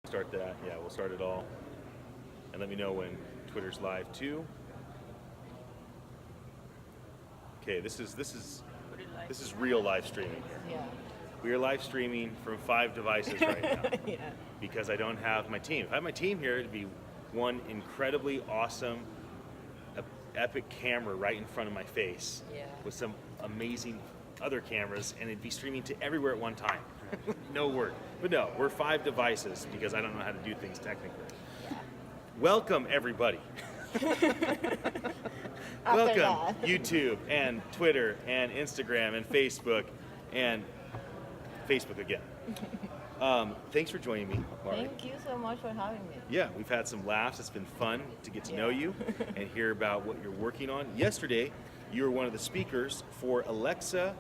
Start that. Yeah, we'll start it all. And let me know when Twitter's live too. Okay, this is real live streaming here. Yeah. We are live streaming from 5 devices right now Yeah. because I don't have my team. If I had my team here, it'd be one incredibly awesome, epic camera right in front of my face Yeah. with some amazing other cameras, and it'd be streaming to everywhere at one time. No work. But no, we're 5 devices because I don't know how to do things technically. Welcome, everybody. Welcome, YouTube and Twitter and Instagram and Facebook again. Thanks for joining me, Mari. Thank you so much for having me. Yeah, we've had some laughs. It's been fun to get to know you and hear about what you're working on. Yesterday, you were one of the speakers for Alexa.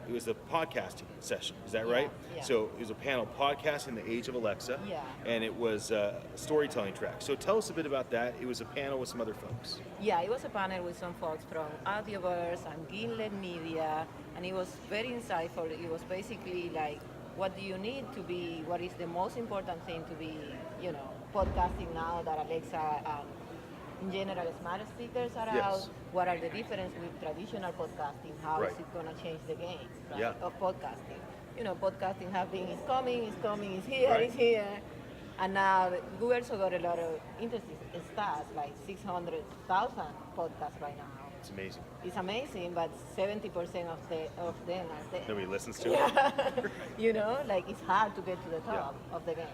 It was a podcasting session. Is that right? Yeah. So it was a panel, Podcasting the Age of Alexa. Yeah. And it was a storytelling track. So tell us a bit about that. It was a panel with some other folks. Yeah, it was a panel with some folks from Audioverse and Gimlet Media, and it was very insightful. It was basically like, what do you need to be, what is the most important thing to be, podcasting now that Alexa and in general smart speakers are out? What are the differences with traditional podcasting? How is it going to change the game of podcasting? Podcasting have been, it's coming, it's here, it's here. And now we also got a lot of interesting stats, like 600,000 podcasts right now. It's amazing. It's amazing, but 70% of them are dead. Nobody listens to it. It's hard to get to the top of the game.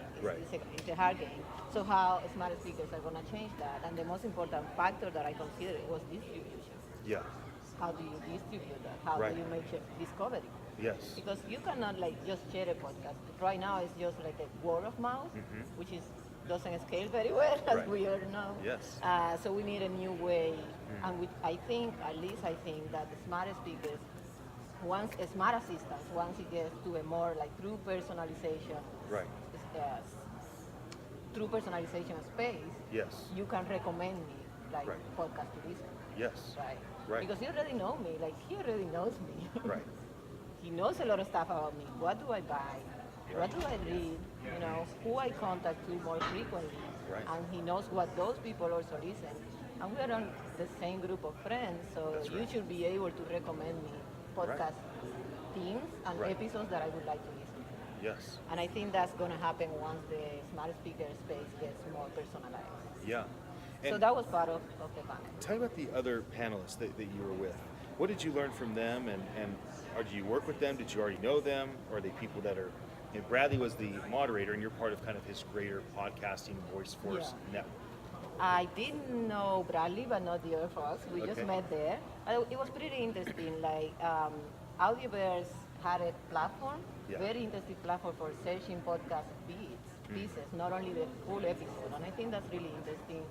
It's a hard game. So how smart speakers are going to change that? And the most important factor that I considered was distribution. Yeah. How do you distribute that? How do you make it discovery? Yes. Because you cannot just share a podcast. Right now it's just like a word of mouth, which doesn't scale very well, as we all know. Yes. So we need a new way, and I think that the smart speakers, once a smart assistant, once it gets to a more like true personalization, true personalization space, you can recommend me podcast to listen. Yes. Right. Because he already know me, he already knows me. Right. He knows a lot of stuff about me. What do I buy? What do I read? Who I contact to more frequently. And he knows what those people also listen. And we are on the same group of friends, so you should be able to recommend me podcast themes and episodes that I would like to listen to. Yes. And I think that's going to happen once the smart speaker space gets more personalized. Yeah. So that was part of the panel. Tell me about the other panelists that you were with. What did you learn from them, or do you work with them? Did you already know them? Or are they people that are... Bradley was the moderator, and you're part of kind of his greater podcasting VoiceFirst network. I didn't know Bradley, but not the other folks. We just met there. It was pretty interesting. Audioverse had a platform, very interesting platform for searching podcast pieces, not only the full episode. And I think that's really interesting.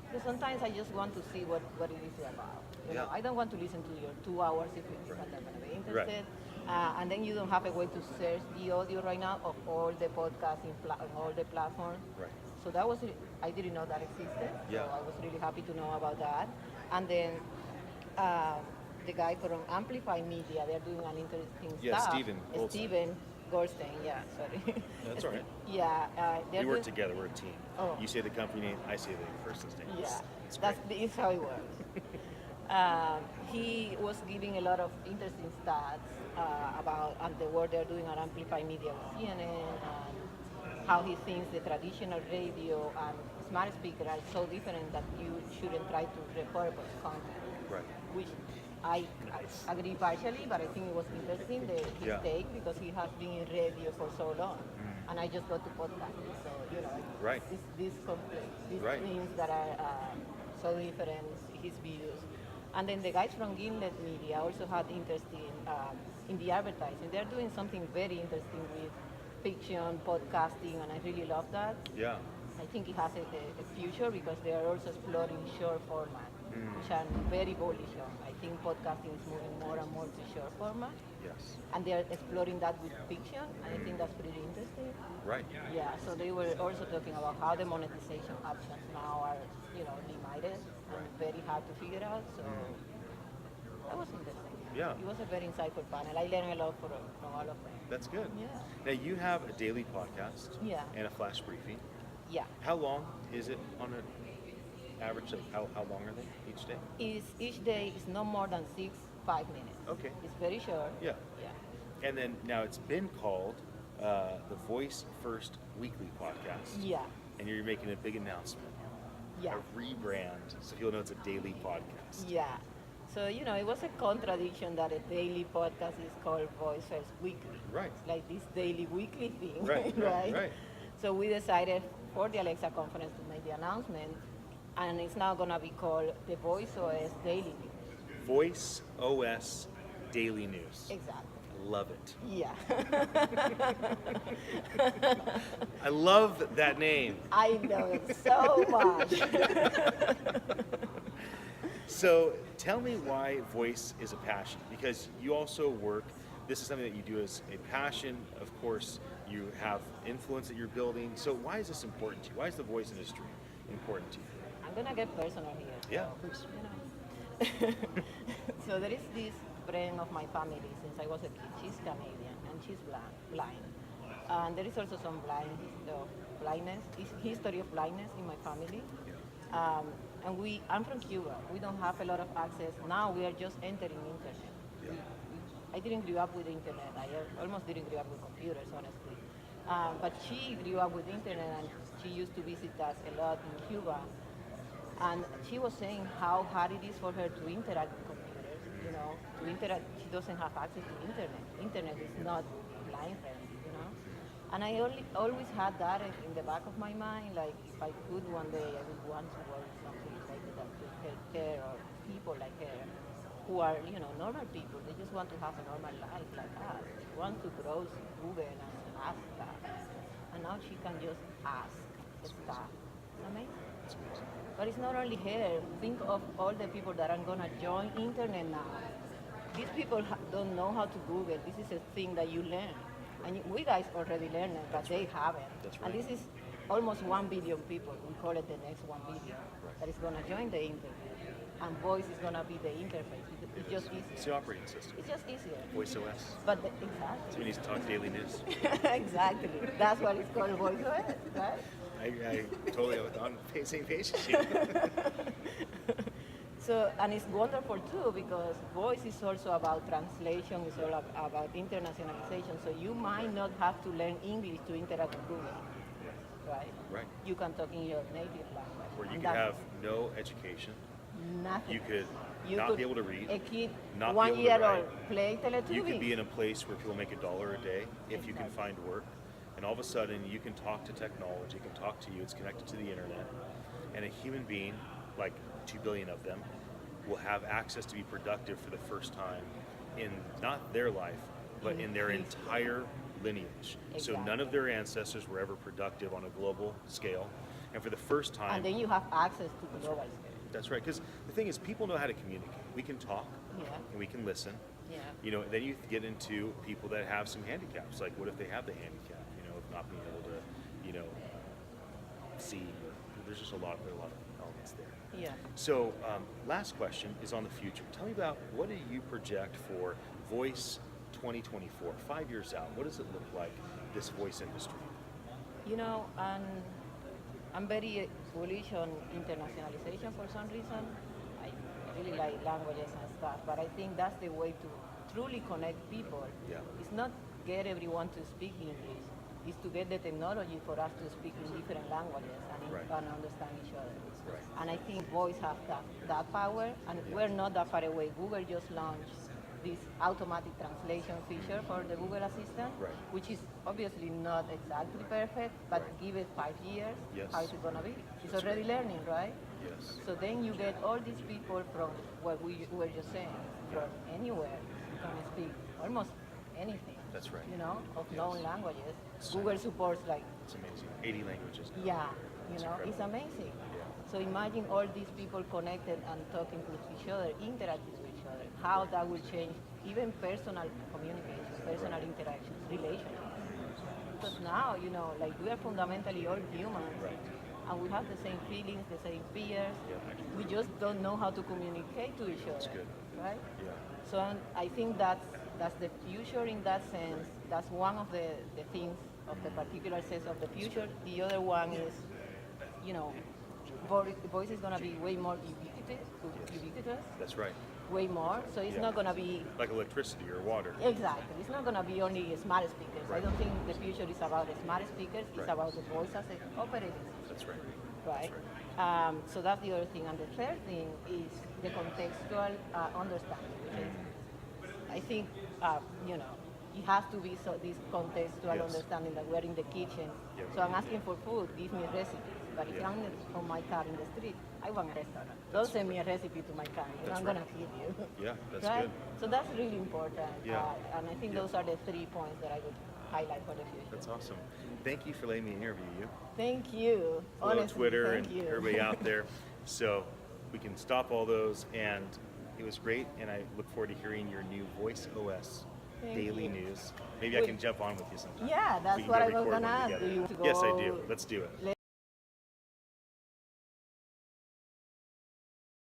Because sometimes I just want to see what it is about. I don't want to listen to your 2 hours if it's not going to be interested. And then you don't have a way to search the audio right now of all the podcasts on all the platforms. So that was, I didn't know that existed. So I was really happy to know about that. And then the guy from Amplify Media, they're doing an interesting stuff. Steven Goldstein, sorry. That's all right. We work together, we're a team. Oh. You say the company name, I say the person's name. It's how it works. He was giving a lot of interesting stats about the work they're doing at Amplify Media with CNN, and how he thinks the traditional radio and smart speaker are so different that you shouldn't try to repurpose content. Which I agree partially, but I think it was interesting, his take, because he has been in radio for so long. And I just got to podcasting, so, these things that are so different, his views. And then the guys from Gimlet Media also had interest in the advertising. They're doing something very interesting with fiction, podcasting, and I really love that. I think it has a future because they are also exploring short format, which I'm very bullish on. I think podcasting is moving more and more to short format. And they're exploring that with fiction, and I think that's pretty interesting. So they were also talking about how the monetization options now are, limited and very hard to figure out. So that was interesting. Yeah. It was a very insightful panel. I learned a lot from all of them. That's good. Yeah. Now you have a daily podcast Yeah. and a flash briefing. Yeah. How long is it on an average? Like how long are they each day? Each day is no more than 5 minutes. Okay. It's very short. Yeah. Yeah. And then now it's been called the VoiceFirst Weekly Podcast. Yeah. And you're making a big announcement, Yeah. a rebrand, so people know it's a daily podcast. Yeah. So, it was a contradiction that a daily podcast is called VoiceFirst Weekly. Right. It's like this daily weekly thing. Right. So we decided for the Alexa conference to make the announcement, and it's now going to be called the VoiceOS Daily News. Voice OS Daily News. Exactly. I love it. Yeah. I love that name. I know it so much. So tell me why voice is a passion, because you also work, this is something that you do as a passion. Of course, you have influence that you're building. So why is this important to you? Why is the voice industry important to you? I'm going to get personal here. Yeah, please. So there is this friend of my family since I was a kid. She's Canadian and she's blind. And there is also some history of blindness in my family. I'm from Cuba. We don't have a lot of access. Now we are just entering internet. Yeah. I didn't grow up with internet. I almost didn't grow up with computers, honestly. But she grew up with internet and she used to visit us a lot in Cuba. And she was saying how hard it is for her to interact with computers. To interact, she doesn't have access to internet. Internet is not blind friendly. And I always had that in the back of my mind, like if I could one day, I would want to work something related to healthcare or people like her who are, normal people. They just want to have a normal life like us. She wants to browse Google and ask stuff. And now she can just ask stuff. It's amazing. But it's not only her. Think of all the people that are going to join internet now. These people don't know how to Google. This is a thing that you learn. And we guys already learned it, but they haven't. That's right. And this is almost 1 billion people. We call it the next 1 billion that is going to join the internet. And voice is going to be the interface. It's just easier. It's the operating system. It's just easier. Voice OS. But So exactly. we need to talk daily news. Exactly. That's what it's called voice OS, right? I totally on the same page as you. So, and it's wonderful too because voice is also about translation, it's all about internationalization. So you might not have to learn English to interact with Google, right? Right. You can talk in your native language. Where you And could that's have no education. nothing. You could not be able to read. A kid, not be 1 able to year write. old, play Teletubbies. You could be in a place where people make $1 a day if you can Exactly. find work. And all of a sudden you can talk to technology, it can talk to you, it's connected to the internet. And a human being, like 2 billion of them, will have access to be productive for the first time in not their life, but in their history. entire lineage. So Exactly. none of their ancestors were ever productive on a global scale. And for the first time, And then you have access to the global scale. that's right, because the thing is, people know how to communicate. We can talk, Yeah. and we can listen. Yeah. Then you get into people that have some handicaps. Like, what if they have the handicap? Of not being able to, see. There's just a lot of elements there. Yeah. So, last question is on the future. Tell me about what do you project for Voice 2024, 5 years out? What does it look like, this voice industry? I'm very bullish on internationalization for some reason. I really like languages and stuff, but I think that's the way to truly connect people. Yeah. It's not get everyone to speak English. It's to get the technology for us to speak in different languages Right. and understand each other. Right. And I think voice has that power, and we're not that far away. Google just launched this automatic translation feature for the Google Assistant, Right. which is obviously not exactly perfect, but Right. give it 5 years, Yes. how is it going to be? It's That's already learning, right? Yes. So then you get all these people from what we were just saying, from anywhere. You can speak almost anything. That's right. Of Yes. known languages. So- Google supports It's amazing. 80 languages. yeah, It's it's incredible. amazing. Yeah. So imagine all these people connected and talking with each other, interacting with each other, how that will change even personal communication, personal interactions, relationships. Because now, like we are fundamentally all humans. Right. And we have the same feelings, the same fears. Yeah. We just don't know how to communicate to each other. That's good. Right? Yeah. So I think that's the future in that sense. That's one of the things of the particular sense of the future. The other one is, voice is going to be way more ubiquitous, That's right. way more. So it's Yeah. not going to be Like electricity or water. exactly. It's not going to be only smart speakers. Right. I don't think the future is about smart speakers. It's Right. about the voice as an operating system. That's right. Right? So that's the other thing. And the third thing is the contextual understanding, which is, I think, it has to be this contextual Yes. understanding that we're in the kitchen. Yep. So I'm asking for food, give me a recipe. But if Yeah. I'm on my car in the street, I want a restaurant. Don't send me a recipe to my car. That's I'm right. going to feed you. Yeah, that's right? good. So that's really important. Yeah. And I think Yeah. those are the 3 points that I would highlight for the future. That's awesome. Thank you for letting me interview you. Thank you. Hello, Honestly, Twitter thank and you. everybody out there. So we can stop all those, and it was great. And I look forward to hearing your new Voice OS Thank daily you. news. Maybe I Wait. can jump on with you sometime. Yeah, that's We can what go I was record going to one ask. together. Do you want to Yes, I go- do. Let's do it.